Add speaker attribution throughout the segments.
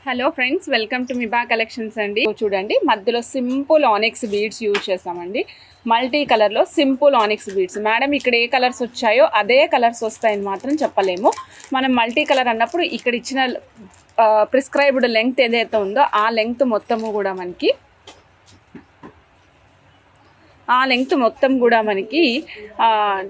Speaker 1: Hello friends, welcome to Miba collections అండి. చూడండి, మధ్యలో సింపుల్ ఆనిక్స్ బీడ్స్ యూజ్ చేస్తామండి. మల్టీ కలర్లో సింపుల్ ఆనిక్స్ బీడ్స్. మేడం ఇక్కడ ఏ కలర్స్ వచ్చాయో అదే కలర్స్ వస్తాయని మాత్రం చెప్పలేము. మనం మల్టీ కలర్ అన్నప్పుడు ఇక్కడ ఇచ్చిన ప్రిస్క్రైబ్డ్ లెంగ్త్ ఏదైతే ఉందో ఆ లెంగ్త్ మొత్తము కూడా మనకి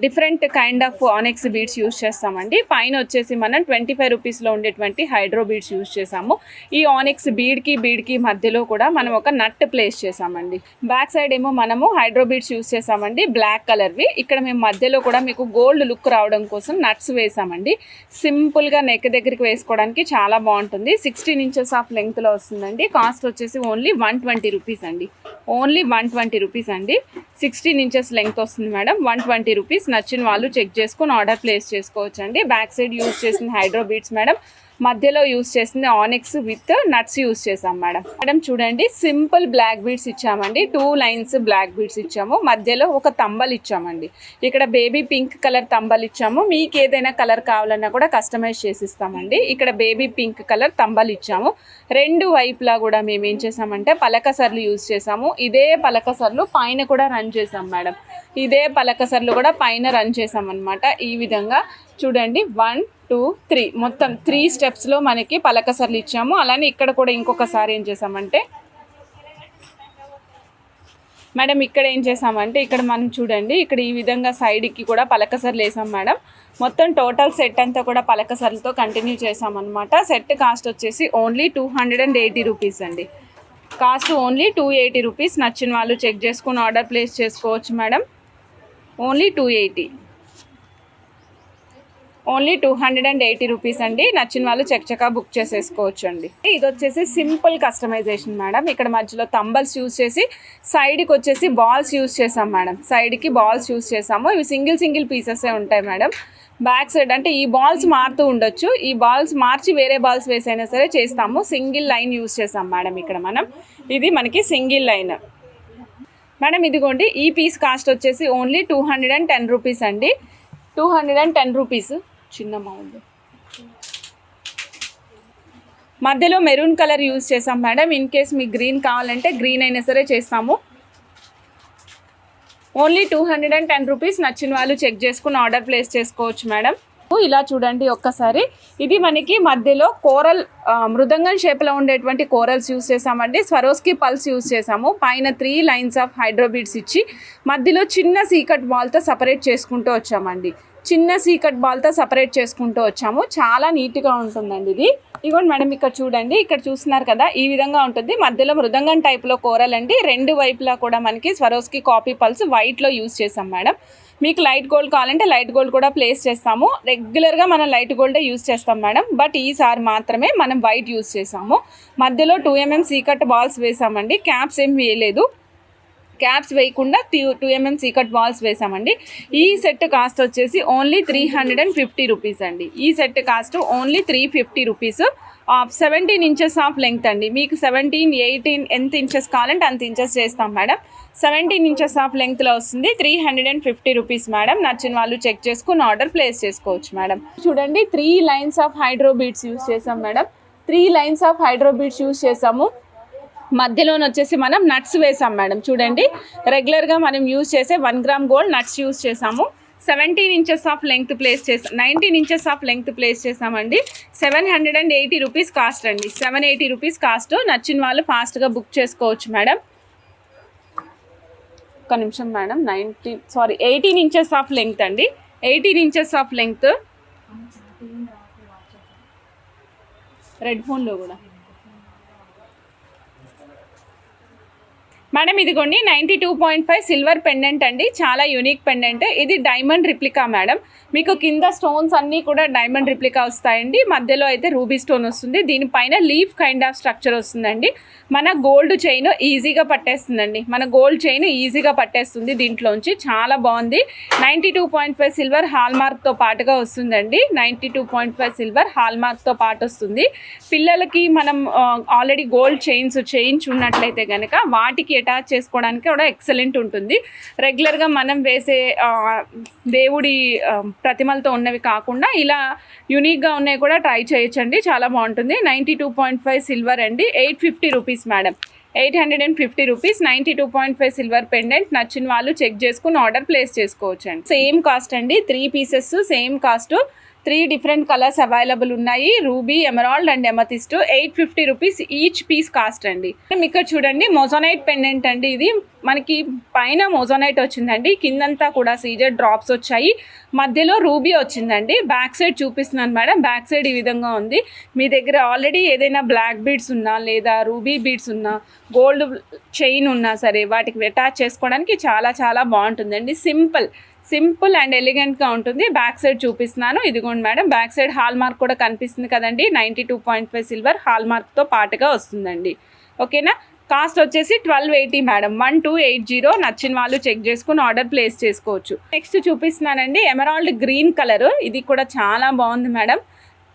Speaker 1: different kind of onyx beads use చేస్తామండి. పైన వచ్చేసి మనం 25 రూపీస్లో ఉండేటువంటి హైడ్రో బీడ్స్ యూజ్ చేసాము. ఈ ఆనిక్స్ బీడ్కి మధ్యలో కూడా మనం ఒక నట్ ప్లేస్ చేసామండి. బ్యాక్ సైడ్ ఏమో మనము హైడ్రో బీడ్స్ యూజ్ చేసామండి, బ్లాక్ కలర్వి. ఇక్కడ మేము మధ్యలో కూడా మీకు గోల్డ్ లుక్ రావడం కోసం నట్స్ వేసామండి. సింపుల్గా నెక్ దగ్గరికి వేసుకోవడానికి చాలా బాగుంటుంది. 16 ఇంచెస్ ఆఫ్ లెంగ్త్లో వస్తుందండి. కాస్ట్ వచ్చేసి ఓన్లీ 120 రూపీస్ అండి. ఓన్లీ 120 రూపీస్ అండి. 16 ఇంచెస్ లెంగ్త్ వస్తుంది మేడం. 120 రూపీస్. నచ్చిన వాళ్ళు చెక్ చేసుకొని ఆర్డర్ ప్లేస్ చేసుకోవచ్చు అండి. బ్యాక్ సైడ్ యూజ్ చేసిన హైడ్రో బీడ్స్ మేడం, మధ్యలో యూజ్ చేసింది ఆనిక్స్ విత్ నట్స్ యూజ్ చేసాం మేడం. చూడండి, సింపుల్ బ్లాక్ బీడ్స్ ఇచ్చామండి. 2 లైన్స్ బ్లాక్ బీడ్స్ ఇచ్చాము. మధ్యలో ఒక తంబల్ ఇచ్చామండి. ఇక్కడ బేబీ పింక్ కలర్ తంబల్ ఇచ్చాము. మీకు ఏదైనా కలర్ కావాలన్నా కూడా కస్టమైజ్ చేసిస్తామండి. ఇక్కడ బేబీ పింక్ కలర్ తంబల్ ఇచ్చాము. రెండు వైపులా కూడా మేము ఏం చేసామంటే పలకసర్లు యూజ్ చేసాము. ఇదే పలకసర్లు పైన కూడా రన్ చేసాం మేడం. ఇదే పలకసర్లు కూడా పైన రన్ చేసాం అనమాట. ఈ విధంగా చూడండి, 1 2 3 మొత్తం 3 స్టెప్స్లో మనకి పలకసర్లు ఇచ్చాము. అలానే ఇక్కడ కూడా ఇంకొకసారి ఏం చేసామంటే మేడం, ఇక్కడ ఏం చేసామంటే ఇక్కడ మనం చూడండి, ఇక్కడ ఈ విధంగా సైడ్కి కూడా పలకసర్లు వేసాం మేడం. మొత్తం టోటల్ సెట్ అంతా కూడా పలకసర్లతో కంటిన్యూ చేసామన్నమాట. సెట్ కాస్ట్ వచ్చేసి ఓన్లీ 280 రూపీస్ అండి. Cost only 280 rupees. నచ్చిన వాళ్ళు చెక్ చేసుకుని ఆర్డర్ ప్లేస్ చేసుకోవచ్చు మేడం. ఓన్లీ 280, ఓన్లీ 280 రూపీస్ అండి. నచ్చిన వాళ్ళు చక్కగా బుక్ చేసేసుకోవచ్చు అండి. ఇది వచ్చేసి సింపుల్ కస్టమైజేషన్ మేడం. ఇక్కడ మధ్యలో తంబల్స్ యూజ్ చేసి సైడ్కి వచ్చేసి బాల్స్ యూజ్ చేసాం మేడం. సైడ్కి బాల్స్ యూజ్ చేసాము. ఇవి సింగిల్ పీసెసే ఉంటాయి మేడం. బ్యాక్ సైడ్ అంటే ఈ బాల్స్ మారుతూ ఉండొచ్చు. ఈ బాల్స్ మార్చి వేరే బాల్స్ వేసైనా సరే చేస్తాము. సింగిల్ లైన్ యూజ్ చేసాం మేడం. ఇక్కడ మనం ఇది మనకి సింగిల్ లైన్ మేడం. ఇదిగోండి, ఈ పీస్ కాస్ట్ వచ్చేసి ఓన్లీ 210 రూపీస్ అండి. 210 రూపీస్. చిన్న అమౌంట్. మధ్యలో మెరూన్ కలర్ యూజ్ చేసాం మేడం. ఇన్ కేస్ మీకు గ్రీన్ కావాలంటే గ్రీన్ అయినా సరే చేస్తాము. Only 210 rupees. నచ్చిన వాళ్ళు చెక్ చేసుకుని ఆర్డర్ ప్లేస్ చేసుకోవచ్చు మేడం. ఇలా చూడండి ఒక్కసారి. ఇది మనకి మధ్యలో కోరల్ మృదంగం షేప్లో ఉండేటువంటి కోరల్స్ యూజ్ చేసామండి. స్వరోస్కి పల్స్ యూజ్ చేసాము. పైన 3 లైన్స్ ఆఫ్ హైడ్రోబీడ్స్ ఇచ్చి మధ్యలో చిన్న సీకట్ బాల్తో సపరేట్ చేసుకుంటూ వచ్చామండి. చాలా నీట్గా ఉంటుందండి ఇది. ఇగోండి మేడం, ఇక్కడ చూడండి, ఇక్కడ చూస్తున్నారు కదా, ఈ విధంగా ఉంటుంది. మధ్యలో మృదంగం టైప్లో కోరల్ అండి. రెండు వైపులా కూడా మనకి స్వరోస్కి కాపీ పల్స్ వైట్లో యూజ్ చేసాం మేడం. మీకు లైట్ గోల్డ్ కావాలంటే లైట్ గోల్డ్ కూడా ప్లేస్ చేస్తాము. రెగ్యులర్గా మనం లైట్ గోల్డే యూజ్ చేస్తాం మేడం. బట్ ఈసారి మాత్రమే మనం వైట్ యూజ్ చేసాము. మధ్యలో 2mm సీకట్ బాల్స్ వేసామండి. క్యాప్స్ ఏం వేయలేదు. క్యాప్స్ వేయకుండా 2mm సీకట్ బాల్స్ వేసామండి. ఈ సెట్ కాస్ట్ వచ్చేసి ఓన్లీ 350 రూపీస్ అండి. ఈ set cost only 350 rupees. 17 inches of length అండి. మీకు 17, 18 ఎంత ఇంచెస్ కావాలంటే అంత ఇంచెస్ చేస్తాం మేడం. 17 ఇంచెస్ ఆఫ్ లెంగ్త్లో వస్తుంది. 350 రూపీస్ మేడం. నచ్చిన వాళ్ళు చెక్ చేసుకుని ఆర్డర్ ప్లేస్ చేసుకోవచ్చు మేడం. చూడండి, 3 lines of hydro beads use చేసాం madam. 3 lines of hydro beads use చేసాము. మధ్యలోనే వచ్చేసి మనం నట్స్ వేసాం మేడం. చూడండి, రెగ్యులర్గా మనం యూజ్ చేసే 1 గ్రామ్ గోల్డ్ నట్స్ యూజ్ చేసాము. 17 ఇంచెస్ ఆఫ్ లెంగ్త్ ప్లేస్ చేసాం. 19 ఇంచెస్ ఆఫ్ లెంగ్త్ ప్లేస్ చేసామండి. 780 రూపీస్ కాస్ట్ అండి. 780 రూపీస్ కాస్ట్. నచ్చిన వాళ్ళు ఫాస్ట్గా బుక్ చేసుకోవచ్చు మేడం. ఒక నిమిషం మేడం. 18 ఇంచెస్ ఆఫ్ లెంగ్త్ అండి. 18 ఇంచెస్ ఆఫ్ లెంగ్త్. రెడ్ ఫోన్లో కూడా మేడం, ఇదిగోండి 92.5 సిల్వర్ పెండెంట్ అండి. చాలా యూనిక్ పెండెంట్. ఇది డైమండ్ రిప్లికా మేడం. మీకు కింద స్టోన్స్ అన్నీ కూడా డైమండ్ రిప్లికా వస్తాయండి. మధ్యలో అయితే రూబీ స్టోన్ వస్తుంది. దీనిపైన లీఫ్ కైండ్ ఆఫ్ స్ట్రక్చర్ వస్తుందండి. మన గోల్డ్ చైన్ ఈజీగా పట్టేస్తుంది. దీంట్లోంచి చాలా బాగుంది. 92.5 సిల్వర్ హాల్ మార్క్తో పాటుగా వస్తుందండి. 92.5 సిల్వర్ హాల్ మార్క్తో పాటు వస్తుంది. పిల్లలకి మనం ఆల్రెడీ గోల్డ్ చైన్స్ చేయించున్నట్లయితే కనుక వాటికి అటాచ్ చేసుకోవడానికి కూడా ఎక్సలెంట్ ఉంటుంది. రెగ్యులర్గా మనం వేసే దేవుడి ప్రతిమలతో ఉన్నవి కాకుండా ఇలా యూనిక్గా ఉన్నాయి కూడా ట్రై చేయొచ్చండి, చాలా బాగుంటుంది. 92.5 సిల్వర్ అండి, 850 rupees madam, 850 rupees. 92.5 silver pendant. నచ్చిన వాళ్ళు చెక్ చేసుకుని ఆర్డర్ ప్లేస్ చేసుకోవచ్చు అండి. సేమ్ కాస్ట్ అండి, 3 pieces same cost. 3 different colours available ఉన్నాయి, ruby, emerald and amethyst. 850 rupees each piece cost అండి. ఇక్కడ చూడండి మోజోనైట్ పెండెంట్ అండి. ఇది మనకి పైన మోజోనైట్ వచ్చిందండి, కిందంతా కూడా సీజెడ్ డ్రాప్స్ వచ్చాయి, మధ్యలో రూబీ వచ్చిందండి. బ్యాక్ సైడ్ చూపిస్తున్నాను మేడం, బ్యాక్ సైడ్ ఈ విధంగా ఉంది. మీ దగ్గర ఆల్రెడీ ఏదైనా బ్లాక్ బీడ్స్ ఉన్నా లేదా రూబీ బీడ్స్ ఉన్నా గోల్డ్ చైన్ ఉన్నా సరే వాటికి అటాచ్ చేసుకోవడానికి చాలా చాలా బాగుంటుందండి. సింపుల్ అండ్ ఎలిగెంట్గా ఉంటుంది. బ్యాక్ సైడ్ చూపిస్తున్నాను, ఇదిగోండి madam. Back side hall mark కూడా కనిపిస్తుంది కదండి. 92.5 సిల్వర్ హాల్ మార్క్తో పాటుగా వస్తుందండి. ఓకేనా. కాస్ట్ వచ్చేసి 1280 మేడం, 1280. నచ్చిన వాళ్ళు చెక్ చేసుకుని ఆర్డర్ ప్లేస్ చేసుకోవచ్చు. నెక్స్ట్ చూపిస్తున్నానండి ఎమరాల్డ్ గ్రీన్ కలర్. ఇది కూడా చాలా బాగుంది madam.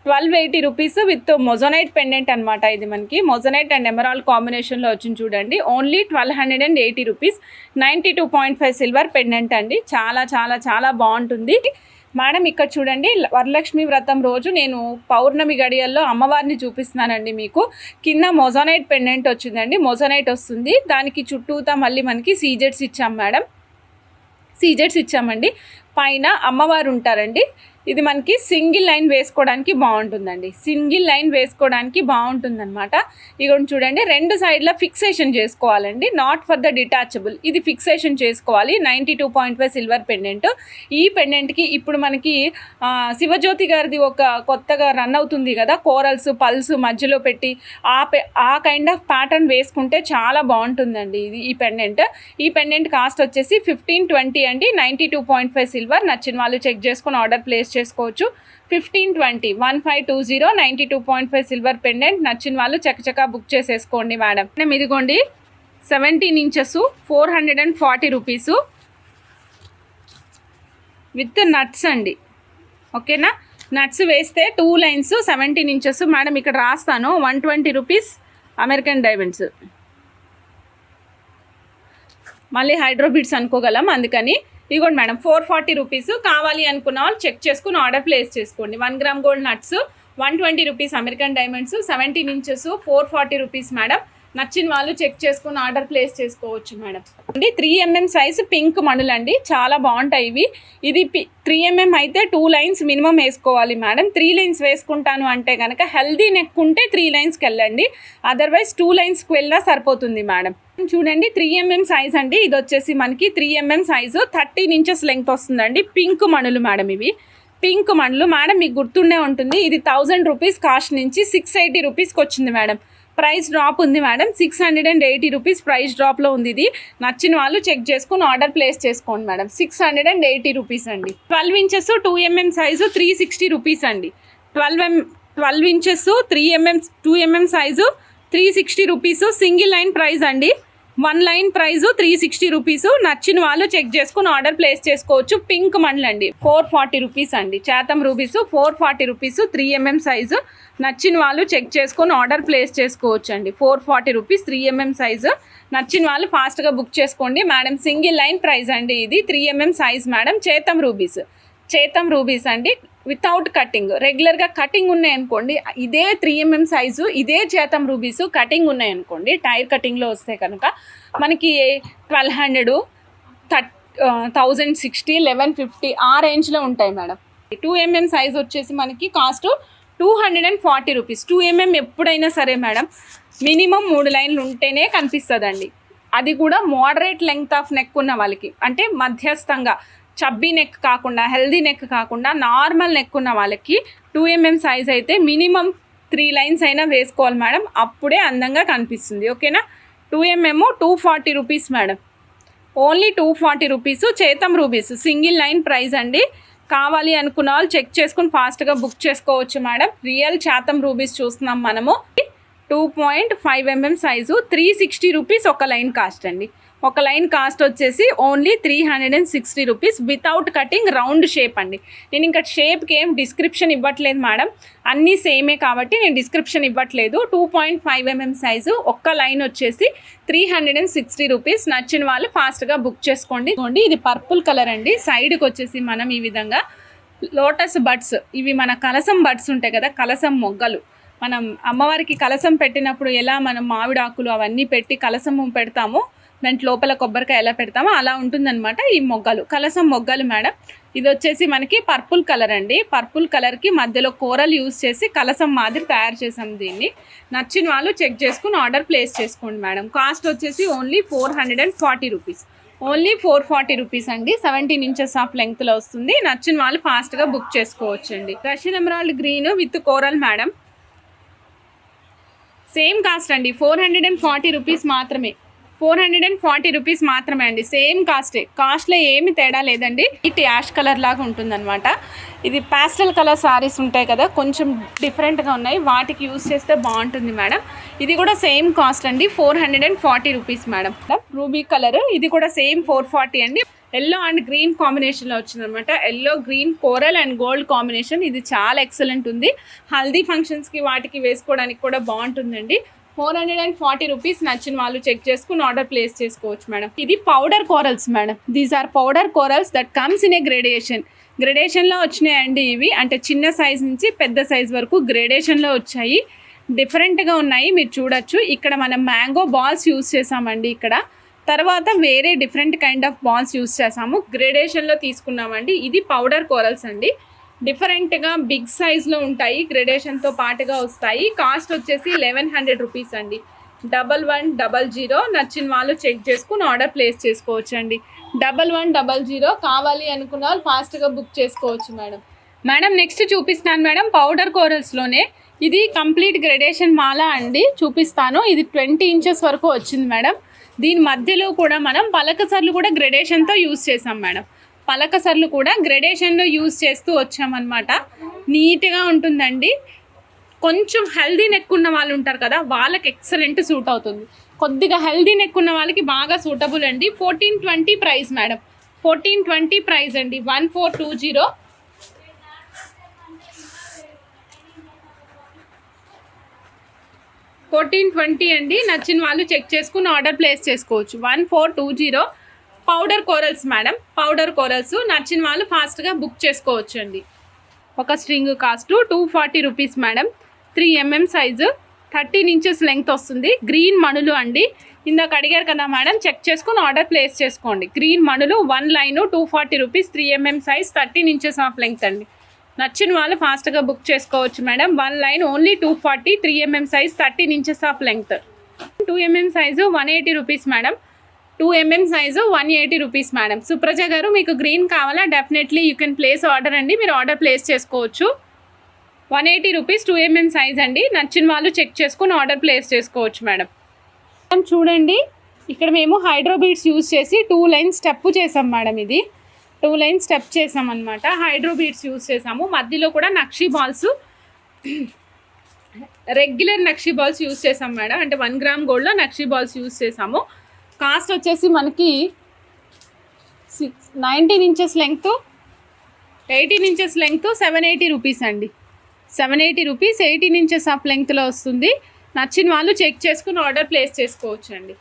Speaker 1: 1280 rupees with moissanite pendant అనమాట. ఇది మనకి మొజోనైట్ అండ్ ఎమరాల్డ్ కాంబినేషన్లో వచ్చింది చూడండి. Only 1280 rupees. 92.5 సిల్వర్ పెండెంట్ అండి. చాలా చాలా చాలా బాగుంటుంది మేడం. ఇక్కడ చూడండి వరలక్ష్మి వ్రతం రోజు నేను పౌర్ణమి గడియల్లో అమ్మవారిని చూపిస్తున్నానండి మీకు. కింద మొజోనైట్ పెండెంట్ వచ్చిందండి, మొజోనైట్ వస్తుంది. దానికి చుట్టూతా మళ్ళీ మనకి సీజెడ్స్ ఇచ్చాం మేడం, సీజెడ్స్ ఇచ్చామండి. పైన అమ్మవారు ఉంటారండి. ఇది మనకి సింగిల్ లైన్ వేసుకోవడానికి బాగుంటుందండి, సింగిల్ లైన్ వేసుకోవడానికి బాగుంటుందన్నమాట. ఇక చూడండి రెండు సైడ్ల ఫిక్సేషన్ చేసుకోవాలండి, నాట్ ఫర్ ద డిటాచబుల్. ఇది ఫిక్సేషన్ చేసుకోవాలి. 92.5 సిల్వర్ పెండెంట్. ఈ పెండెంట్కి ఇప్పుడు మనకి శివజ్యోతి గారిది ఒక కొత్తగా రన్ అవుతుంది కదా, కోరల్స్ పల్స్ మధ్యలో పెట్టి ఆ కైండ్ ఆఫ్ ప్యాటర్న్ వేసుకుంటే చాలా బాగుంటుందండి ఇది ఈ పెండెంట్ కాస్ట్ వచ్చేసి 1520 అండి. 92.5 సిల్వర్. నచ్చిన వాళ్ళు చెక్ చేసుకుని ఆర్డర్ ప్లేస్ చేసుకోవచ్చు. 1520 1520 92.5 సిల్వర్ పెండెంట్. నచ్చిన వాళ్ళు చక్కచక్క బుక్ చేసేసుకోండి మేడం. ఇదిగోండి 17 ఇంచెస్ 440 రూపీసు విత్ నట్స్ అండి. ఓకేనా. నట్స్ వేస్తే 2 లైన్స్ 17 ఇంచెస్ మేడం. ఇక్కడ రాస్తాను 120 రూపీస్ అమెరికన్ డైమండ్స్. మళ్ళీ హైడ్రోబిట్స్ అనుకోగలం అందుకని. ఇదిగోండి మేడం 440 రూపీస్. కావాలి అనుకున్న వాళ్ళు చెక్ చేసుకుని ఆర్డర్ ప్లేస్ చేసుకోండి. 1 gram gold nuts 120 rupees American diamonds, 17 inches 440 rupees madam. నచ్చిన వాళ్ళు చెక్ చేసుకుని ఆర్డర్ ప్లేస్ చేసుకోవచ్చు మేడం. అండి 3mm సైజు పింక్ మణులండి, చాలా బాగుంటాయి ఇవి. ఇది 3mm అయితే 2 లైన్స్ మినిమం వేసుకోవాలి మేడం. 3 లైన్స్ వేసుకుంటాను అంటే కనుక హెల్దీ నెక్ ఉంటే 3 లైన్స్కి వెళ్ళండి, అదర్వైజ్ 2 లైన్స్కి వెళ్ళినా సరిపోతుంది మేడం. చూడండి 3mm సైజ్ అండి. ఇది వచ్చేసి మనకి 3mm సైజు 13 ఇంచెస్ లెంగ్త్ వస్తుందండి. పింక్ మణులు మేడం, ఇవి పింక్ మణులు మేడం. మీకు గుర్తుండే ఉంటుంది, ఇది 1000 రూపీస్ కాస్ట్ నుంచి 680 రూపీస్కి వచ్చింది మేడం. ప్రైస్ డ్రాప్ ఉంది మేడం, 680 రూపీస్ ప్రైస్ డ్రాప్లో ఉంది ఇది. నచ్చిన వాళ్ళు చెక్ చేసుకుని ఆర్డర్ ప్లేస్ చేసుకోండి మేడం. 680 రూపీస్ అండి. 12 ఇంచెస్ 2mm సైజు 360 రూపీస్ అండి. 12 inches 2mm size 360 rupees. Single line price అండి, 1 లైన్ ప్రైజు 360 రూపీస్. నచ్చిన వాళ్ళు చెక్ చేసుకుని ఆర్డర్ ప్లేస్ చేసుకోవచ్చు. పింక్ మండల్ అండి 440 రూపీస్ అండి. చేతం రూబీస్ 440 రూపీస్ 3mm సైజు. నచ్చిన వాళ్ళు చెక్ చేసుకొని ఆర్డర్ ప్లేస్ చేసుకోవచ్చు అండి. 440 రూపీస్ 3mm సైజు. నచ్చిన వాళ్ళు ఫాస్ట్గా బుక్ చేసుకోండి మేడం. సింగిల్ లైన్ ప్రైస్ అండి ఇది. 3mm size madam. Chatham rubies అండి వితౌట్ కటింగ్. రెగ్యులర్గా కటింగ్ ఉన్నాయనుకోండి, ఇదే 3mm సైజు ఇదే చేతం రూబీస్ కటింగ్ ఉన్నాయనుకోండి, టైర్ కటింగ్లో వస్తే కనుక మనకి 1200 1060 1150 ఆ రేంజ్లో ఉంటాయి మేడం. 2mm సైజ్ వచ్చేసి మనకి కాస్ట్ 240 రూపీస్. 2mm ఎప్పుడైనా సరే మేడం మినిమం 3 లైన్లు ఉంటేనే కనిపిస్తుందండి. అది కూడా మోడరేట్ లెంగ్త్ ఆఫ్ నెక్ ఉన్న వాళ్ళకి, అంటే మధ్యస్థంగా చబ్బీ నెక్ కాకుండా హెల్దీ నెక్ కాకుండా నార్మల్ నెక్ ఉన్న వాళ్ళకి 2mm సైజ్ అయితే మినిమం 3 లైన్స్ అయినా వేసుకోవాలి మేడం, అప్పుడే అందంగా కనిపిస్తుంది. ఓకేనా. 2mm 240 rupees madam, only 240 rupees. Chatham rubies single line price అండి. కావాలి అనుకున్న వాళ్ళు చెక్ చేసుకుని ఫాస్ట్గా బుక్ చేసుకోవచ్చు మేడం. రియల్ చేతం రూబీస్ చూస్తున్నాం మనము. 2.5mm సైజు 360 రూపీస్ ఒక లైన్ కాస్ట్ అండి. ఒక లైన్ కాస్ట్ వచ్చేసి only 360 rupees without cutting, round shape అండి. నేను ఇంకా షేప్కి ఏం డిస్క్రిప్షన్ ఇవ్వట్లేదు మేడం, అన్నీ సేమే కాబట్టి నేను డిస్క్రిప్షన్ ఇవ్వట్లేదు. 2.5 mm సైజు, ఒక్క లైన్ వచ్చేసి 360 రూపీస్. నచ్చిన వాళ్ళు ఫాస్ట్గా బుక్ చేసుకోండి. ఇది పర్పుల్ కలర్ అండి. సైడ్కి వచ్చేసి మనం ఈ విధంగా లోటస్ బడ్స్, ఇవి మన కలసం బడ్స్ ఉంటాయి కదా, కలసం మొగ్గలు. మనం అమ్మవారికి కలసం పెట్టినప్పుడు ఎలా మనం మామిడాకులు అవన్నీ పెట్టి కలసము పెడతామో, దాంట్ లోపల కొబ్బరికాయ ఎలా పెడతామో అలా ఉంటుందన్నమాట ఈ మొగ్గలు, కలసం మొగ్గలు మేడం. ఇది వచ్చేసి మనకి పర్పుల్ కలర్ అండి. పర్పుల్ కలర్కి మధ్యలో కూరలు యూజ్ చేసి కలసం మాదిరి తయారు చేసాం దీన్ని. నచ్చిన వాళ్ళు చెక్ చేసుకుని ఆర్డర్ ప్లేస్ చేసుకోండి మేడం. కాస్ట్ వచ్చేసి ఓన్లీ 440 రూపీస్, ఓన్లీ 440 రూపీస్ అండి. 17 ఇంచెస్ ఆఫ్ లెంగ్త్లో వస్తుంది. నచ్చిన వాళ్ళు ఫాస్ట్గా బుక్ చేసుకోవచ్చండి. Russian emerald green with coral madam, same cost అండి, 440 రూపీస్ మాత్రమే. 440 రూపీస్ మాత్రమే అండి, సేమ్ కాస్టే. కాస్ట్లో ఏమి తేడా లేదండి. ఇటు యాష్ కలర్ లాగా ఉంటుందన్నమాట. ఇది పాస్టల్ కలర్ సారీస్ ఉంటాయి కదా, కొంచెం డిఫరెంట్గా ఉన్నాయి, వాటికి యూస్ చేస్తే బాగుంటుంది మేడం. ఇది కూడా సేమ్ కాస్ట్ అండి, 440 రూపీస్ మేడం. రూబీ కలర్, ఇది కూడా సేమ్ 440 అండి. ఎల్లో అండ్ గ్రీన్ కాంబినేషన్లో వచ్చిందనమాట. Yellow, green, coral and gold combination. ఇది చాలా ఎక్సలెంట్ ఉంది. హల్దీ ఫంక్షన్స్కి వాటికి వేసుకోవడానికి కూడా బాగుంటుందండి. 440 రూపీస్. నచ్చిన వాళ్ళు చెక్ చేసుకుని ఆర్డర్ ప్లేస్ చేసుకోవచ్చు మేడం. ఇది powder corals madam. These are powder corals that comes in a గ్రేడేషన్లో వచ్చినాయండి ఇవి. అంటే చిన్న సైజ్ నుంచి పెద్ద సైజ్ వరకు గ్రేడేషన్లో వచ్చాయి. డిఫరెంట్గా ఉన్నాయి, మీరు చూడొచ్చు. ఇక్కడ మనం మ్యాంగో బాల్స్ యూస్ చేసామండి. ఇక్కడ తర్వాత వేరే different kind of balls use చేసాము, గ్రేడేషన్లో తీసుకున్నామండి. ఇది పౌడర్ కోరల్స్ అండి. డిఫరెంట్గా బిగ్ సైజ్లో ఉంటాయి, గ్రేడేషన్తో పాటుగా వస్తాయి. కాస్ట్ వచ్చేసి 1100 రూపీస్ అండి. 1100. నచ్చిన వాళ్ళు చెక్ చేసుకుని ఆర్డర్ ప్లేస్ చేసుకోవచ్చు అండి. 1100 కావాలి అనుకున్న వాళ్ళు ఫాస్ట్గా బుక్ చేసుకోవచ్చు మేడం. మేడం నెక్స్ట్ చూపిస్తాను మేడం, పౌడర్ కోరల్స్లోనే. ఇది కంప్లీట్ గ్రేడేషన్ మాల అండి, చూపిస్తాను. ఇది 20 ఇంచెస్ వరకు వచ్చింది మేడం. దీని మధ్యలో కూడా మనం పలకసర్లు కూడా గ్రేడేషన్తో యూస్ చేసాం మేడం. పలకసర్లు కూడా గ్రేడేషన్లో యూస్ చేస్తూ వచ్చామన్నమాట. నీట్గా ఉంటుందండి. కొంచెం హెల్దీ నెక్ ఉన్న వాళ్ళు ఉంటారు కదా, వాళ్ళకి ఎక్సలెంట్ సూట్ అవుతుంది. కొద్దిగా హెల్దీ నెక్ ఉన్న వాళ్ళకి బాగా సూటబుల్ అండి. 1420 ప్రైస్ మేడం, 1420 ప్రైస్ అండి. 1420. 1420 అండి. నచ్చిన వాళ్ళు చెక్ చేసుకుని ఆర్డర్ ప్లేస్ చేసుకోవచ్చు. 1420 powder corals madam. Powder corals నచ్చిన వాళ్ళు ఫాస్ట్గా బుక్ చేసుకోవచ్చు అండి. ఒక string cost 240 rupees madam. 3 mm size, 13 inches length వస్తుంది. గ్రీన్ మణులు అండి. ఇందాక అడిగారు కదా మేడం, చెక్ చేసుకుని ఆర్డర్ ప్లేస్ చేసుకోండి. గ్రీన్ మణులు 1 line 240 rupees. 3 mm size, 13 inches of length అండి. నచ్చిన వాళ్ళు ఫాస్ట్గా బుక్ చేసుకోవచ్చు madam. 1 line only 240. 3 mm size, 13 inches of length. 2 mm size 180 rupees madam. 2 mm size 180 rupees madam. Supraja గారు మీకు గ్రీన్ కావాలా? Definitely you can place order అండి, మీరు ఆర్డర్ ప్లేస్ చేసుకోవచ్చు. 180 రూపీస్ 2 mm సైజ్ అండి. నచ్చిన వాళ్ళు చెక్ చేసుకుని ఆర్డర్ ప్లేస్ చేసుకోవచ్చు మేడం. చూడండి, ఇక్కడ మేము హైడ్రో బీడ్స్ యూజ్ చేసి 2 లైన్స్ స్టెప్ చేసాం మేడం. ఇది 2 లైన్స్ స్టెప్ చేసాం అనమాట. హైడ్రో బీడ్స్ యూజ్ చేసాము. మధ్యలో కూడా nakshi balls, regular nakshi balls use చేసాం మేడం. అంటే 1 గ్రామ్ గోల్డ్లో నక్షీ బాల్స్ యూజ్ చేసాము. కాస్ట్ వచ్చేసి మనకి 19 inches length, 18 inches length 780 rupees అండి. 780 రూపీస్ 18 ఇంచెస్ ఆఫ్ లెంగ్త్లో వస్తుంది. నచ్చిన వాళ్ళు చెక్ చేసుకుని ఆర్డర్ ప్లేస్ చేసుకోవచ్చు అండి.